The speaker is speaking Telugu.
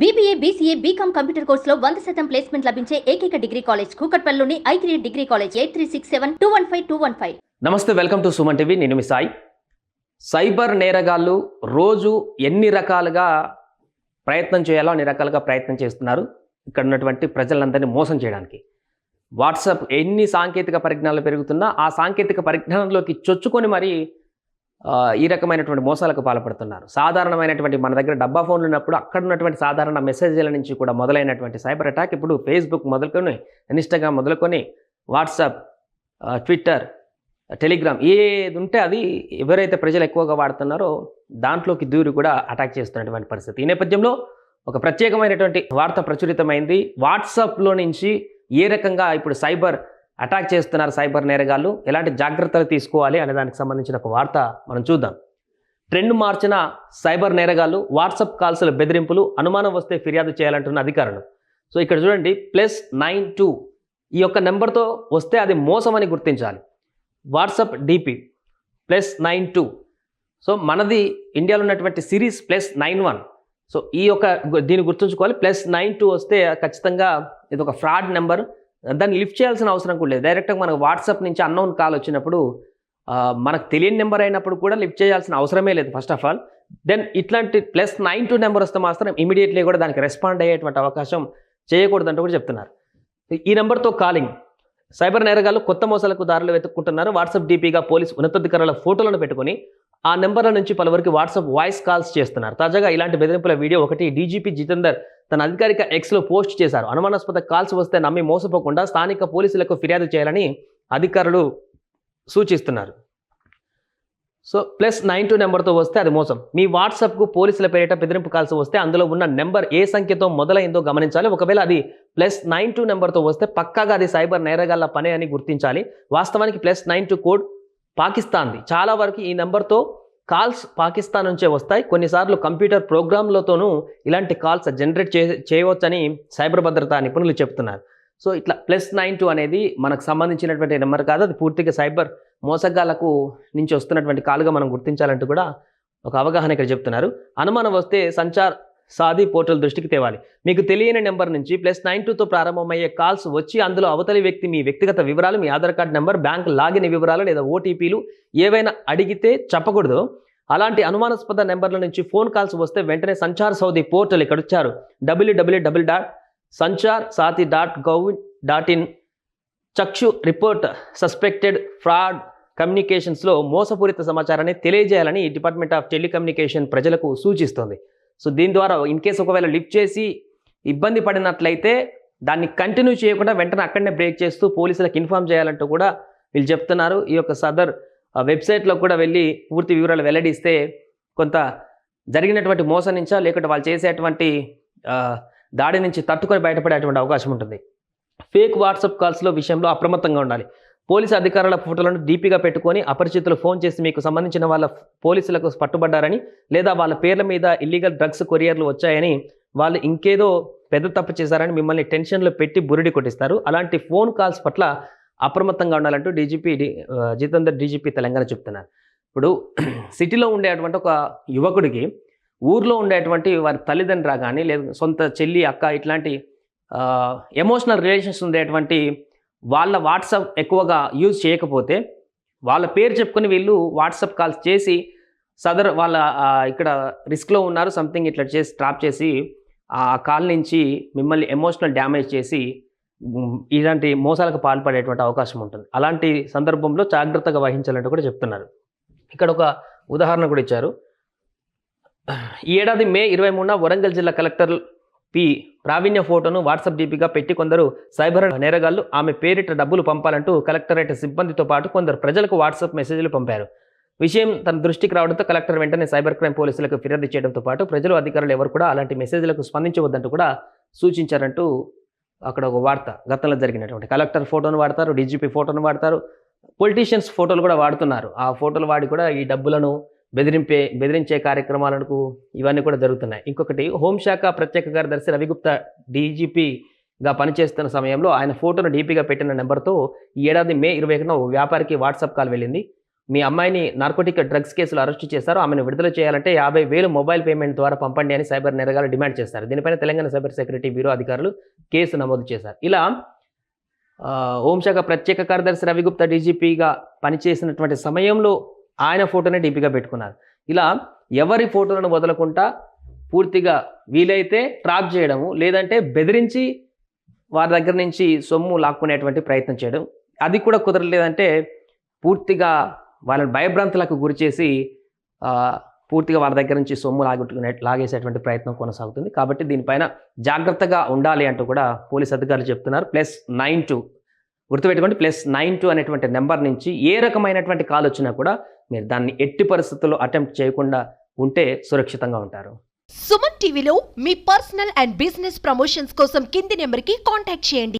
BBA, BCA, BCom కంప్యూటర్ కోర్సులో 100% ప్లేస్మెంట్ లభించే ఏకైక డిగ్రీ కాలేజ్ కూకట్పల్లిలోని I3 డిగ్రీ కాలేజ్ 8367215215. నమస్తే, వెల్కమ్ టు సుమన్ టీవీ. నేను మీ సాయి. సైబర్ నేరగాళ్ళు రోజు ఎన్ని రకాలుగా ప్రయత్నం చేయాలో అన్ని రకాలుగా ప్రయత్నం చేస్తున్నారు ఇక్కడ ఉన్నటువంటి ప్రజలందరినీ మోసం చేయడానికి. వాట్సాప్ ఎన్ని సాంకేతిక పరిజ్ఞానాలు పెరుగుతున్నా ఆ సాంకేతిక పరిజ్ఞానంలోకి చొచ్చుకొని మరి ఈ రకమైనటువంటి మోసాలకు పాల్పడుతున్నారు. సాధారణమైనటువంటి మన దగ్గర డబ్బా ఫోన్లు ఉన్నప్పుడు అక్కడ ఉన్నటువంటి సాధారణ మెసేజ్ల నుంచి కూడా మొదలైనటువంటి సైబర్ అటాక్ ఇప్పుడు ఫేస్బుక్ మొదలుకొని, ఇన్స్టాగ్రామ్ మొదలుకొని, వాట్సాప్, ట్విట్టర్, టెలిగ్రామ్ ఏది ఉంటే అది ఎవరైతే ప్రజలు ఎక్కువగా వాడుతున్నారో దాంట్లోకి దూరి కూడా అటాక్ చేస్తున్నటువంటి పరిస్థితి. ఈ నేపథ్యంలో ఒక ప్రత్యేకమైనటువంటి వార్త ప్రచురితమైంది. వాట్సాప్లో నుంచి ఏ రకంగా ఇప్పుడు సైబర్ అటాక్ చేస్తున్నారు సైబర్ నేరగాళ్ళు, ఎలాంటి జాగ్రత్తలు తీసుకోవాలి అనే దానికి సంబంధించిన ఒక వార్త మనం చూద్దాం. ట్రెండ్ మార్చిన సైబర్ నేరగాళ్ళు, వాట్సాప్ కాల్స్ల బెదిరింపులు, అనుమానం వస్తే ఫిర్యాదు చేయాలంటున్న అధికారులు. సో ఇక్కడ చూడండి, +92 ఈ యొక్క నెంబర్తో వస్తే అది మోసం అని గుర్తించాలి. WhatsApp DP +92. సో మనది ఇండియాలో ఉన్నటువంటి సిరీస్ +91. సో ఈ యొక్క దీన్ని గుర్తుంచుకోవాలి. +92 వస్తే ఖచ్చితంగా ఇది ఒక ఫ్రాడ్ నెంబర్. దాన్ని లిఫ్ట్ చేయాల్సిన అవసరం కూడా లేదు. డైరెక్ట్గా మనకు వాట్సాప్ నుంచి అన్నోన్ కాల్ వచ్చినప్పుడు మనకు తెలియని నెంబర్ అయినప్పుడు కూడా లిఫ్ట్ చేయాల్సిన అవసరమే లేదు ఫస్ట్ ఆఫ్ ఆల్. దెన్ ఇట్లాంటి +92 నెంబర్ వస్తే మాత్రం ఇమీడియట్లీ కూడా దానికి రెస్పాండ్ అయ్యేటువంటి అవకాశం చేయకూడదంటూ కూడా చెప్తున్నారు. ఈ నెంబర్తో కాలింగ్ సైబర్ నేరగాళ్ళు కొత్త మోసాలకు దారులు వెతుక్కుంటున్నారు. వాట్సాప్ DPగా పోలీసు ఉన్నతాధికారుల ఫోటోలను పెట్టుకుని ఆ నెంబర్ల నుంచి పలువురికి వాట్సాప్ వాయిస్ కాల్స్ చేస్తున్నారు. తాజాగా ఇలాంటి బెదిరింపుల వీడియో ఒకటి DGP జితేందర్ తన అధికారిక Xలో పోస్ట్ చేశారు. అనుమానాస్పద కాల్స్ వస్తే నమ్మి మోసపోకుండా స్థానిక పోలీసులకు ఫిర్యాదు చేయాలని అధికారులు సూచిస్తున్నారు. సో +92 నెంబర్తో వస్తే అది మోసం. మీ వాట్సాప్కు పోలీసుల పేరిట బెదిరింపు కాల్స్ వస్తే అందులో ఉన్న నెంబర్ ఏ సంఖ్యతో మొదలైందో గమనించాలి. ఒకవేళ అది +92 నెంబర్తో వస్తే పక్కాగా అది సైబర్ నేరగాళ్ల పనే అని గుర్తించాలి. వాస్తవానికి +92 కోడ్ పాకిస్తాన్ది. చాలా వరకు ఈ నెంబర్తో కాల్స్ పాకిస్తాన్ నుంచే వస్తాయి. కొన్నిసార్లు కంప్యూటర్ ప్రోగ్రాంలతోనూ ఇలాంటి కాల్స్ జనరేట్ చేయవచ్చని సైబర్ భద్రతా నిపుణులు చెప్తున్నారు. సో ఇట్లా +92 అనేది మనకు సంబంధించినటువంటి నెంబర్ కాదు, అది పూర్తిగా సైబర్ మోసగాళ్లకు నుంచి వస్తున్నటువంటి కాల్గా మనం గుర్తించాలంటూ కూడా ఒక అవగాహన ఇక్కడ చెప్తున్నారు. అనుమానం వస్తే సంచార్ సాది పోర్టల్ దృష్టికి తేవాలి. మీకు తెలియని నెంబర్ నుంచి +92తో ప్రారంభమయ్యే కాల్స్ వచ్చి అందులో అవతలి వ్యక్తి మీ వ్యక్తిగత వివరాలు, మీ Aadhaar card number, bank login వివరాలు లేదా OTPలు ఏవైనా అడిగితే చెప్పకూడదు. అలాంటి అనుమానాస్పద నెంబర్ల నుంచి ఫోన్ కాల్స్ వస్తే వెంటనే సంచార్ సౌదీ పోర్టల్ ఇక్కడ వచ్చారు www.sancharsathi.gov.in Chakshu report suspected fraud కమ్యూనికేషన్స్లో మోసపూరిత సమాచారాన్ని తెలియజేయాలని డిపార్ట్మెంట్ ఆఫ్ టెలికమ్యూనికేషన్ ప్రజలకు సూచిస్తోంది. సో దీని ద్వారా ఇన్ కేసు ఒకవేళ లిఫ్ట్ చేసి ఇబ్బంది పడినట్లయితే దాన్ని కంటిన్యూ చేయకుండా వెంటనే అక్కడనే బ్రేక్ చేస్తూ పోలీసులకు ఇన్ఫార్మ్ చేయాలంటూ కూడా వీళ్ళు చెప్తున్నారు. ఈ యొక్క సదర్ వెబ్సైట్లో కూడా వెళ్ళి పూర్తి వివరాలు వెల్లడిస్తే కొంత జరిగినటువంటి మోసం నుంచా లేకుంటే వాళ్ళు చేసేటువంటి దాడి నుంచి తట్టుకొని బయటపడేటువంటి అవకాశం ఉంటుంది. ఫేక్ వాట్సాప్ కాల్స్లో విషయంలో అప్రమత్తంగా ఉండాలి. పోలీసు అధికారుల ఫోటోలను DPగా పెట్టుకొని అపరిచితులు ఫోన్ చేసి మీకు సంబంధించిన వాళ్ళ పోలీసులకు పట్టుబడ్డారని లేదా వాళ్ళ పేర్ల మీద ఇల్లీగల్ డ్రగ్స్ కొరియర్లు వచ్చాయని వాళ్ళు ఇంకేదో పెద్ద తప్పు చేశారని మిమ్మల్ని టెన్షన్లో పెట్టి బురిడి కొట్టిస్తారు. అలాంటి ఫోన్ కాల్స్ పట్ల అప్రమత్తంగా ఉండాలంటూ జితేందర్ DGP తెలంగాణ చెప్తున్నారు. ఇప్పుడు సిటీలో ఉండేటువంటి ఒక యువకుడికి ఊర్లో ఉండేటువంటి వారి తల్లిదండ్రులు కానీ లేదా సొంత చెల్లి, అక్క ఇట్లాంటి ఎమోషనల్ రిలేషన్స్ ఉండేటువంటి వాళ్ళ వాట్సాప్ ఎక్కువగా యూజ్ చేయకపోతే వాళ్ళ పేరు చెప్పుకొని వీళ్ళు వాట్సాప్ కాల్స్ చేసి సదర్ వాళ్ళ ఇక్కడ రిస్క్లో ఉన్నారు సంథింగ్ ఇట్లా చేసి ట్రాప్ చేసి ఆ కాల్ నుంచి మిమ్మల్ని ఎమోషనల్ డ్యామేజ్ చేసి ఇలాంటి మోసాలకు పాల్పడేటువంటి అవకాశం ఉంటుంది. అలాంటి సందర్భంలో జాగ్రత్తగా వహించాలంటూ కూడా చెప్తున్నారు. ఇక్కడ ఒక ఉదాహరణ కూడా ఇచ్చారు. ఈ ఏడాది మే 23న వరంగల్ జిల్లా కలెక్టర్ P ప్రావీణ్య ఫోటోను వాట్సాప్ DPగా పెట్టి కొందరు సైబర్ నేరగాళ్లు ఆమె పేరిట డబ్బులు పంపాలంటూ కలెక్టరేట్ సిబ్బందితో పాటు కొందరు ప్రజలకు వాట్సాప్ మెసేజ్లు పంపారు. విషయం తన దృష్టికి రావడంతో కలెక్టర్ వెంటనే సైబర్ క్రైమ్ పోలీసులకు ఫిర్యాదు చేయడంతో పాటు ప్రజలు, అధికారులు ఎవరు కూడా అలాంటి మెసేజ్లకు స్పందించవద్దంటూ కూడా సూచించారంటూ అక్కడ ఒక వార్త. గతంలో జరిగినటువంటి కలెక్టర్ ఫోటోను వాడతారు, DGP ఫోటోను వాడతారు, పొలిటీషియన్స్ ఫోటోలు కూడా వాడుతున్నారు. ఆ ఫోటోలు వాడి కూడా ఈ డబ్బులను బెదిరించే కార్యక్రమాలకు ఇవన్నీ కూడా జరుగుతున్నాయి. ఇంకొకటి, హోంశాఖ ప్రత్యేక కార్యదర్శి రవిగుప్తా DGPగా పనిచేస్తున్న సమయంలో ఆయన ఫోటోను DPగా పెట్టిన నెంబర్తో ఈ ఏడాది మే 21న వ్యాపారికి వాట్సాప్ కాల్ వెళ్ళింది. మీ అమ్మాయిని నార్కోటిక్ డ్రగ్స్ కేసులో అరెస్టు చేశారు, ఆమెను విడుదల చేయాలంటే 50,000 మొబైల్ పేమెంట్ ద్వారా పంపండి అని సైబర్ నేరగాలు డిమాండ్ చేశారు. దీనిపైన తెలంగాణ సైబర్ సెక్యూరిటీ బ్యూరో అధికారులు కేసు నమోదు చేశారు. ఇలా హోంశాఖ ప్రత్యేక కార్యదర్శి రవిగుప్తా డీజీపీగా పనిచేసినటువంటి సమయంలో ఆయన ఫోటోనే డీపీగా పెట్టుకున్నారు. ఇలా ఎవరి ఫోటోలను వదలకుండా పూర్తిగా వీలైతే ట్రాప్ చేయడము, లేదంటే బెదిరించి వారి దగ్గర నుంచి సొమ్ము లాక్కునేటువంటి ప్రయత్నం చేయడం, అది కూడా కుదరలేదంటే పూర్తిగా వాళ్ళని భయభ్రాంతులకు గురి చేసి పూర్తిగా వారి దగ్గర నుంచి సొమ్ము లాగేసేటువంటి ప్రయత్నం కొనసాగుతుంది. కాబట్టి దీనిపైన జాగ్రత్తగా ఉండాలి అంటూ కూడా పోలీస్ అధికారులు చెప్తున్నారు. +92 గుర్తుపెట్టుకోండి, +92 అనేటువంటి నెంబర్ నుంచి ఏ రకమైనటువంటి కాల్ వచ్చినా కూడా మీరు దాన్ని ఎట్టి పరిస్థితుల్లో అటెంప్ట్ చేయకుండా ఉంటే సురక్షితంగా ఉంటారు. సుమన్ టీవీలో మీ పర్సనల్ అండ్ బిజినెస్ ప్రమోషన్స్ కోసం కింది నెంబర్కి కాంటాక్ట్ చేయండి.